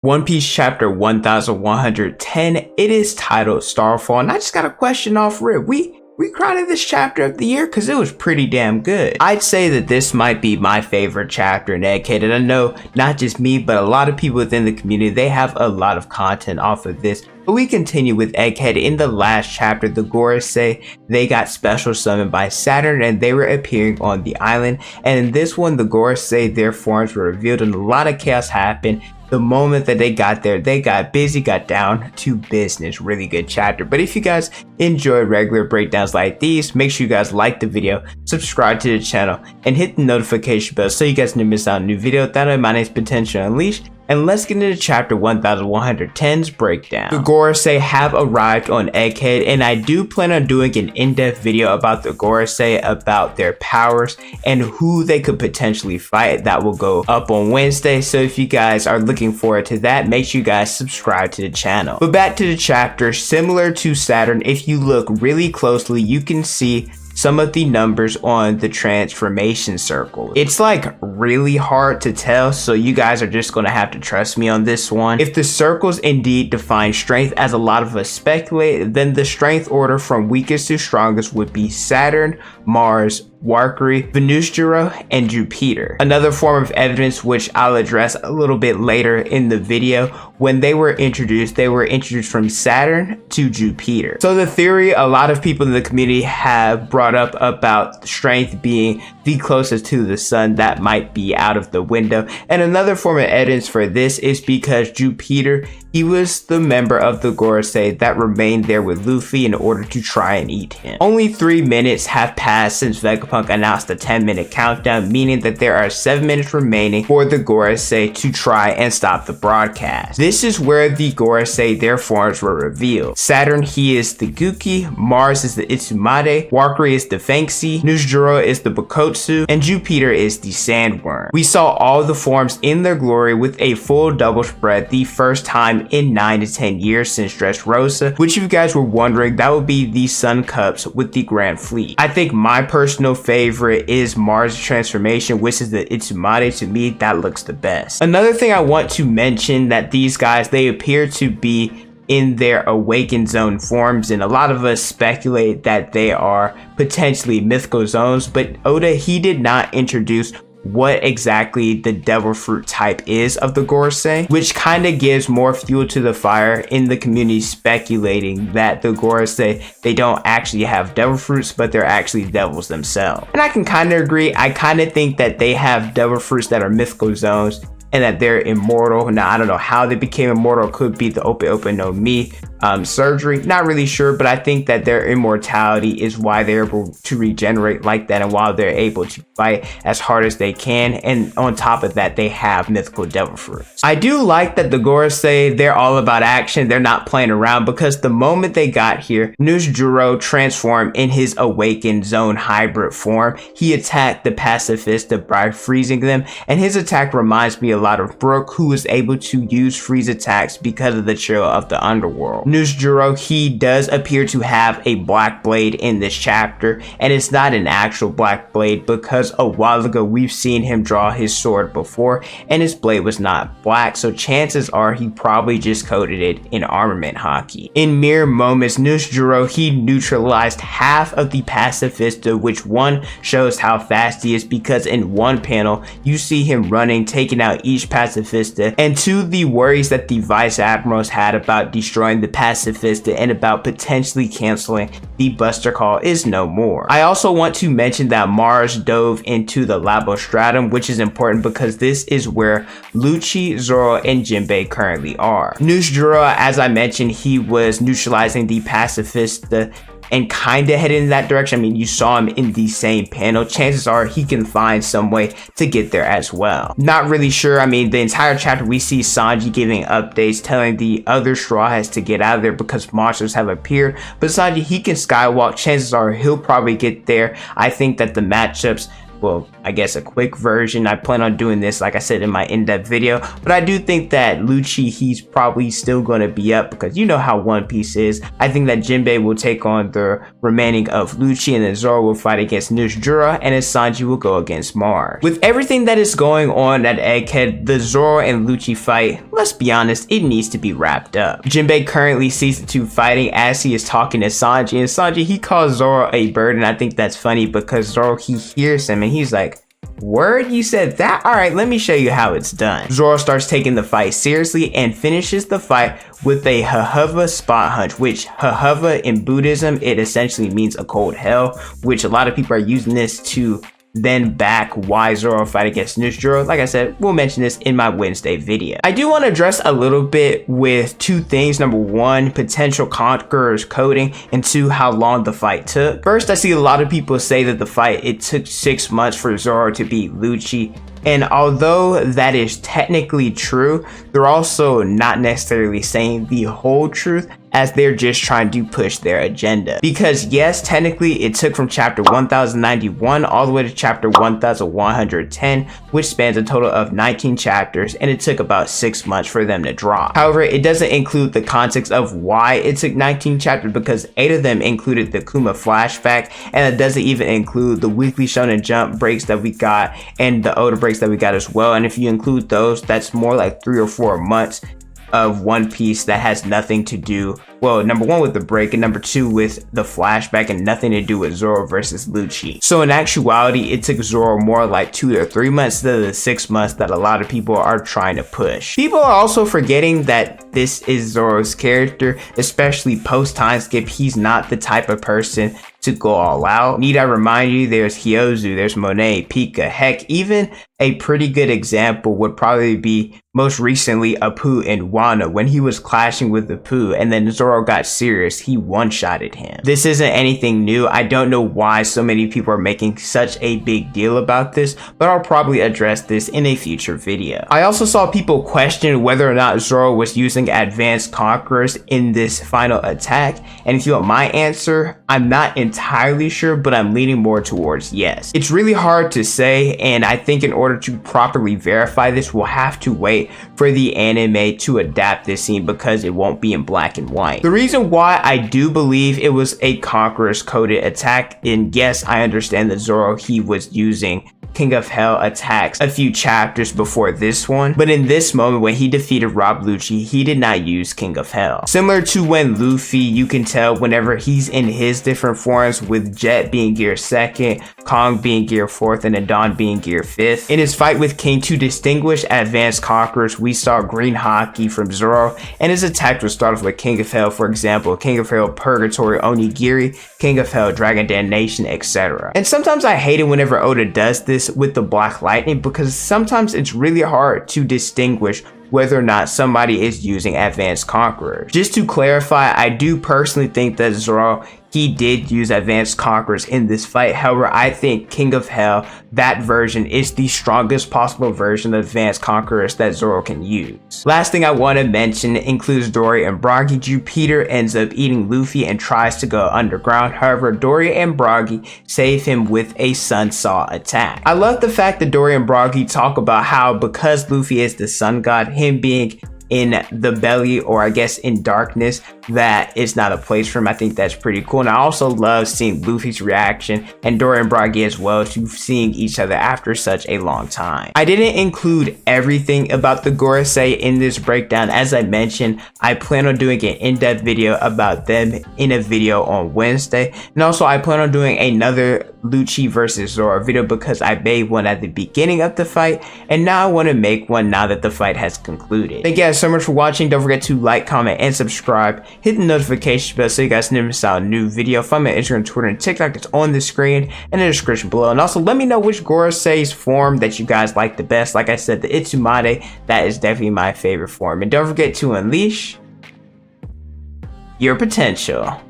One Piece chapter 1110, it is titled Starfall, and I just got a question off rip. We crowned this chapter of the year because it was pretty damn good. I'd say that this might be my favorite chapter in Egghead, and I know not just me, but a lot of people within the community, they have a lot of content off of this. But we continue with Egghead. In the last chapter, the Gorosei, they got special summoned by Saturn and they were appearing on the island. And in this one, the Gorosei, their forms were revealed and a lot of chaos happened. The moment that they got there, they got busy, got down to business. Really good chapter. But if you guys enjoy regular breakdowns like these, make sure you guys like the video, subscribe to the channel, and hit the notification bell so you guys never miss out on a new video. That way, my name's Potential Unleashed. And let's get into chapter 1110's breakdown. The Gorosei have arrived on Egghead, and I do plan on doing an in-depth video about the Gorosei, about their powers, and who they could potentially fight. That will go up on Wednesday, so if you guys are looking forward to that, make sure you guys subscribe to the channel. But back to the chapter, similar to Saturn, if you look really closely, you can see some of the numbers on the transformation circle. It's like really hard to tell, so you guys are just gonna have to trust me on this one. If the circles indeed define strength, as a lot of us speculate, then the strength order from weakest to strongest would be Saturn, Mars, Valkyrie, Venus, and Jupiter. Another form of evidence, which I'll address a little bit later in the video, when they were introduced from Saturn to Jupiter. So the theory a lot of people in the community have brought up about strength being the closest to the sun, that might be out of the window. And another form of evidence for this is because Jupiter, he was the member of the Gorosei that remained there with Luffy in order to try and eat him. Only 3 minutes have passed since Vegapunk announced the 10-minute countdown, meaning that there are 7 minutes remaining for the Gorosei to try and stop the broadcast. This is where the Gorosei, their forms were revealed. Saturn, he is the Guki, Mars is the Itsumade, Valkyrie is the Fangxi, Nuzjuro is the Bokotsu, and Jupiter is the Sandworm. We saw all the forms in their glory with a full double spread, the first time in 9 to 10 years since Dressrosa, which if you guys were wondering, that would be the Sun Cups with the Grand Fleet. I think my personal favorite is Mars transformation, which is the Itsumade. To me, that looks the best. Another thing I want to mention, that these guys, they appear to be in their awakened zone forms, and a lot of us speculate that they are potentially mythical zones, but Oda, he did not introduce what exactly the devil fruit type is of the Gorosei, which kind of gives more fuel to the fire in the community speculating that the Gorosei, they don't actually have devil fruits, but they're actually devils themselves. And I can kind of agree. I kind of think that they have devil fruits that are mythical zones and that they're immortal. Now, I don't know how they became immortal. It could be the Ope no Mi surgery, not really sure, but I think that their immortality is why they're able to regenerate like that, and while they're able to fight as hard as they can, and on top of that, they have mythical devil fruits. I do like that the Gorosei, they're all about action. They're not playing around, because the moment they got here, Nuzjuro transformed in his awakened zone hybrid form. He attacked the Pacifista by freezing them, and his attack reminds me a lot of Brook, who was able to use freeze attacks because of the chill of the underworld. Nuzjuro, he does appear to have a black blade in this chapter, and it's not an actual black blade because a while ago we've seen him draw his sword before and his blade was not black, so chances are he probably just coated it in armament hockey. In mere moments, Nuzjuro, he neutralized half of the Pacifista, which one shows how fast he is, because in one panel you see him running, taking out each Pacifista, and two, the worries that the vice admirals had about destroying the Pacifista and about potentially canceling the Buster Call is no more. I also want to mention that Mars dove into the Labostratum, which is important because this is where Lucci, Zoro, and Jinbei currently are. Nuzjuro, as I mentioned, he was neutralizing the Pacifista and kind of headed in that direction. I mean, you saw him in the same panel. Chances are he can find some way to get there as well. Not really sure. I mean, the entire chapter we see Sanji giving updates, telling the other Straw Hats to get out of there because monsters have appeared. But Sanji, he can skywalk. Chances are he'll probably get there. I think that the matchups, well, I guess a quick version, I plan on doing this like I said in my in-depth video, but I do think that Lucci, he's probably still going to be up because you know how One Piece is. I think that Jinbei will take on the remaining of Lucci, and then Zoro will fight against Nuzjuro, and then Sanji will go against Mars. With everything that is going on at Egghead, the Zoro and Lucci fight, let's be honest, it needs to be wrapped up. Jinbei currently sees the two fighting as he is talking to Sanji, and Sanji, he calls Zoro a bird, and I think that's funny because Zoro, he hears him and he's like, word, you said that? Alright, let me show you how it's done. Zoro starts taking the fight seriously and finishes the fight with a Hahuva spot hunch, which Hahuva in Buddhism, it essentially means a cold hell, which a lot of people are using this to then back why Zoro fight against Zoro. Like I said, we'll mention this in my Wednesday video. I do want to address a little bit with two things. Number one, potential conquerors coding, and two, how long the fight took. First, I see a lot of people say that the fight, it took 6 months for Zoro to beat Lucci. And although that is technically true, they're also not necessarily saying the whole truth, as they're just trying to push their agenda. Because yes, technically it took from chapter 1091 all the way to chapter 1110, which spans a total of 19 chapters, and it took about 6 months for them to drop. However, it doesn't include the context of why it took 19 chapters, because 8 of them included the Kuma flashback, and it doesn't even include the weekly Shonen Jump breaks that we got and the Oda breaks that we got as well. And if you include those, that's more like 3 or 4 months of One Piece that has nothing to do, well, number one with the break, and number two with the flashback, and nothing to do with Zoro versus Lucci. So in actuality, it took Zoro more like 2 or 3 months instead of the 6 months that a lot of people are trying to push. People are also forgetting that this is Zoro's character, especially post time skip. He's not the type of person to go all out. Need I remind you, there's Hyozu, there's Monet, Pika, heck, even a pretty good example would probably be most recently Apu and Wano. When he was clashing with Apu and then Zoro got serious, he one-shotted him. This isn't anything new. I don't know why so many people are making such a big deal about this, but I'll probably address this in a future video. I also saw people question whether or not Zoro was using advanced conquerors in this final attack, and if you want my answer, I'm not entirely sure, but I'm leaning more towards yes. It's really hard to say, and I think in order to properly verify this, we'll have to wait for the anime to adapt this scene because it won't be in black and white. The reason why I do believe it was a conqueror's coded attack, and yes, I understand that Zoro, he was using King of Hell attacks a few chapters before this one, but in this moment when he defeated Rob Lucci, he did not use King of Hell. Similar to when Luffy, you can tell whenever he's in his different forms, with Jet being gear 2nd, Kong being gear 4th, and Adon being gear 5th. In his fight with King to distinguish advanced conquerors, we saw green hockey from Zoro, and his attack would start off with King of Hell, for example, King of Hell Purgatory Onigiri, King of Hell Dragon Damnation, etc. And sometimes I hate it whenever Oda does this with the Black Lightning, because sometimes it's really hard to distinguish whether or not somebody is using advanced conquerors. Just to clarify, I do personally think that Zoro, he did use advanced conquerors in this fight. However, I think King of Hell, that version, is the strongest possible version of advanced conquerors that Zoro can use. Last thing I want to mention includes Dory and Brogy. Jupiter ends up eating Luffy and tries to go underground. However, Dory and Brogy save him with a Sun Saw attack. I love the fact that Dory and Brogy talk about how because Luffy is the sun god, him being in the belly, or I guess in darkness, that is not a place for him. I think that's pretty cool. And I also love seeing Luffy's reaction, and Dory and Brogy as well, to seeing each other after such a long time. I didn't include everything about the Gorosei in this breakdown. As I mentioned, I plan on doing an in-depth video about them in a video on Wednesday. And also I plan on doing another Lucci versus Zoro video because I made one at the beginning of the fight, and now I want to make one now that the fight has concluded. Thank you guys so much for watching. Don't forget to like, comment, and subscribe. Hit the notification bell so you guys never miss out a new video. Find me on Instagram, Twitter, and TikTok. It's on the screen and in the description below. And also let me know which Gorosei's form that you guys like the best. Like I said, the Itsumade, that is definitely my favorite form. And don't forget to unleash your potential.